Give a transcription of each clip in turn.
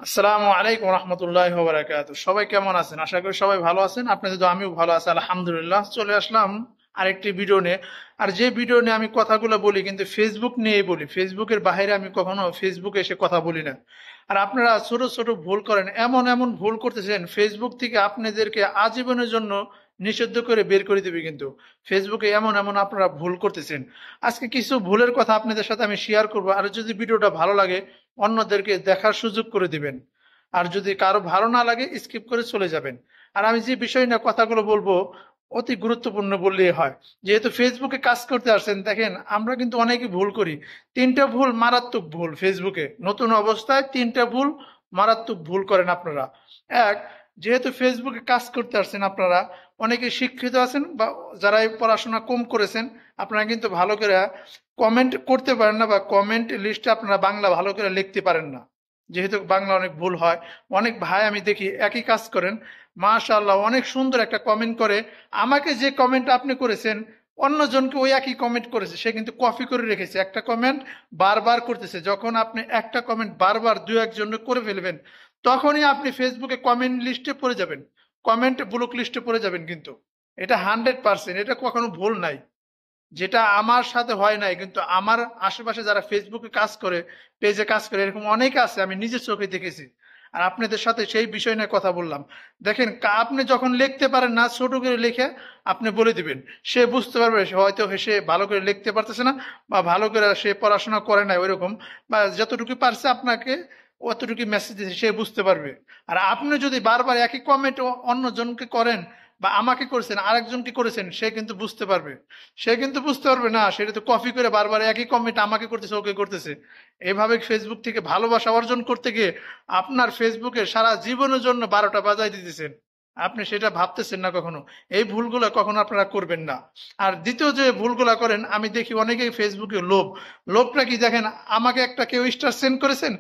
আসসালামু আলাইকুম রহমতুল্লাহ বারাকাতু। সবাই কেমন আছেন? আশা করি সবাই ভালো আছেন। আপনাদের তো আমিও ভালো আছি আলহামদুলিল্লাহ। চলে আসলাম আরেকটি ভিডিও নিয়ে। আর যে ভিডিও নিয়ে আমি কথাগুলো বলি কিন্তু ফেসবুক নিয়ে বলি, ফেসবুকের বাইরে আমি কখনো ফেসবুকে এসে কথা বলি না। আর আপনারা ছোট ছোট ভুল করেন, এমন এমন ভুল করতেছেন ফেসবুক থেকে আপনাদেরকে আজীবনের জন্য নিষিদ্ধ করে বের করে দিবে। কিন্তু ফেসবুকে এমন এমন আপনারা ভুল করতেছেন। আজকে কিছু ভুলের কথা আপনাদের সাথে আমি শেয়ার করবো। আর যদি ভিডিওটা ভালো লাগে অন্যদেরকে দেখার সুযোগ করে দিবেন। আর যদি কারো ভালো না লাগে স্কিপ করে চলে যাবেন। আর আমি যে বিষয় নিয়ে কথাগুলো বলবো অতি গুরুত্বপূর্ণ বললেই হয়। যেহেতু ফেসবুকে কাজ করতে আসছেন, দেখেন আমরা কিন্তু অনেকে ভুল করি। তিনটা ভুল মারাত্মক ভুল ফেসবুকে নতুন অবস্থায়, তিনটা ভুল মারাত্মক ভুল করেন আপনারা। এক, যেহেতু ফেসবুকে কাজ করতে আসছেন আপনারা অনেকে শিক্ষিত আছেন বা যারা এই পড়াশোনা কম করেছেন, আপনারা কিন্তু ভালো করে কমেন্ট করতে পারেন না বা কমেন্ট লিস্টে আপনারা বাংলা ভালো করে লিখতে পারেন না। যেহেতু বাংলা অনেক ভুল হয়, অনেক ভাই আমি দেখি একই কাজ করেন, মাশাআল্লাহ অনেক সুন্দর একটা কমেন্ট করে, আমাকে যে কমেন্ট আপনি করেছেন অন্যজনকে ওই একই কমেন্ট করেছে, সে কিন্তু কপি করে রেখেছে, একটা কমেন্ট বারবার করতেছে। যখন আপনি একটা কমেন্ট বারবার দু একজন করে ফেলবেন তখনই আপনি ফেসবুকে কমেন্ট লিস্টে পড়ে যাবেন, কমেন্ট ব্লক লিস্টে পড়ে যাবেন। কিন্তু এটা 100%, এটা কখনো ভুল নাই। যেটা আমার সাথে হয় নাই, কিন্তু আমার আশেপাশে যারা ফেসবুকে কাজ করে, পেজে কাজ করে, এরকম অনেক আছে, আমি নিজের চোখে দেখেছি। আর আপনাদের সাথে সেই বিষয় নিয়ে কথা বললাম। দেখেন আপনি যখন লিখতে পারেন না, ছোট করে লিখে আপনি বলে দিবেন, সে বুঝতে পারবে। সে হয়তো সে ভালো করে লিখতে পারতেছে না বা ভালো করে সে পড়াশোনা করে না ওইরকম, বা যতটুকু পারছে আপনাকে অতটুকু মেসেজ দিচ্ছে, সে বুঝতে পারবে। আর আপনি যদি বারবার একই কমেন্ট অন্যজনকে করেন বা আমাকে করেছেন আরেকজনকে করেছেন, সে কিন্তু বুঝতে পারবে। সে কিন্তু বুঝতে পারবে না, সেটা তো কপি করে বারবার একই কমেন্ট আমাকে করতেছে ওকে করতেছে। এভাবে ফেসবুক থেকে ভালোবাসা অর্জন করতে গিয়ে আপনার ফেসবুকে সারা জীবনের জন্য 12টা বাজায় দিতেছেন, আপনি সেটা ভাবতেছেন না কখনো। এই ভুলগুলো কখনো আপনারা করবেন না। আর দ্বিতীয় যে ভুলগুলা করেন আমি দেখি অনেকেই ফেসবুকে লোভ। লোভটা কি দেখেন, আমাকে একটা কেউ স্টার সেন্ড করেছেন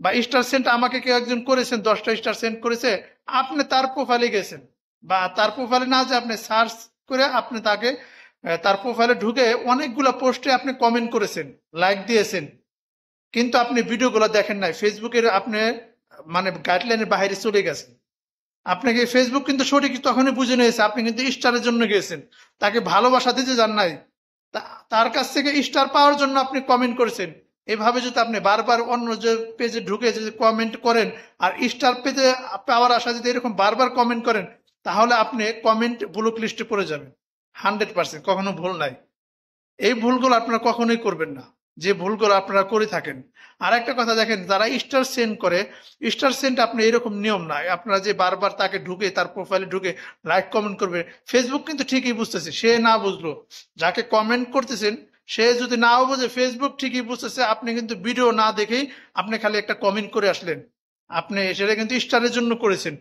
বা স্টার সেন্ড আমাকে কেউ একজন করেছেন, 10টা স্টার সেন্ড করেছে, আপনি তার প্রোফাইলে গেছেন বা তার প্রোফাইলে না যে আপনি সার্চ করে আপনি তাকে তার প্রোফাইলে ঢুকে অনেকগুলা পোস্টে আপনি কমেন্ট করেছেন, লাইক দিয়েছেন, কিন্তু আপনি ভিডিওগুলো দেখেন নাই, ফেসবুকের আপনি মানে গাইডলাইনের বাইরে চলে গেছেন। আপনাকে ফেসবুক কিন্তু সঠিক তখনই বুঝে নিয়েছে, আপনি কিন্তু স্টারের জন্য গেছেন, তাকে ভালোবাসা দিতে যান নাই। তার কাছ থেকে স্টার পাওয়ার জন্য আপনি কমেন্ট করেছেন। এভাবে যদি আপনি বারবার অন্য যে পেজে ঢুকে যদি কমেন্ট করেন আর স্টার পেজে পাওয়ার আশা যদি এরকম বারবার কমেন্ট করেন, তাহলে আপনি কমেন্ট ব্লক লিস্টে পড়ে যাবেন। 100%, কখনো ভুল নাই। এই ভুলগুলো আপনারা কখনোই করবেন না, যে ভুলগুলো আপনারা করে থাকেন। আর একটা কথা দেখেন, যারা স্টার সেন্ড করে, স্টার সেন্ড আপনি এরকম নিয়ম নাই আপনারা যে বারবার তাকে ঢুকে তার প্রোফাইলে ঢুকে লাইক কমেন্ট করবে। ফেসবুক কিন্তু ঠিকই বুঝতেছে, সে না বুঝলো, যাকে কমেন্ট করতেছেন সে যদি নাও বোঝে, ফেসবুক ঠিকই বুঝতেছে। আপনি কিন্তু ভিডিও না দেখেই আপনি খালি একটা কমেন্ট করে আসলেন, আপনি সেটা কিন্তু স্টারের জন্য করেছেন।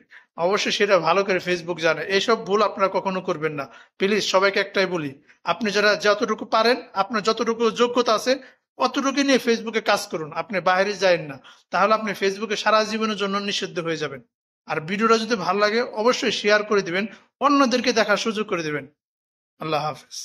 অবশ্যই সেটা ভালো করে ফেসবুক জানে। এইসব ভুল আপনারা কখনো করবেন না। প্লিজ সবাইকে একটাই বলি, আপনি যারা যতটুকু পারেন, আপনার যতটুকু যোগ্যতা আছে অতটুকু নিয়ে ফেসবুকে কাজ করুন, আপনি বাইরে যায়েন না। তাহলে আপনি ফেসবুকে সারা জীবনের জন্য নিষিদ্ধ হয়ে যাবেন। আর ভিডিওটা যদি ভালো লাগে অবশ্যই শেয়ার করে দিবেন, অন্যদেরকে দেখার সুযোগ করে দিবেন। আল্লাহ হাফেজ।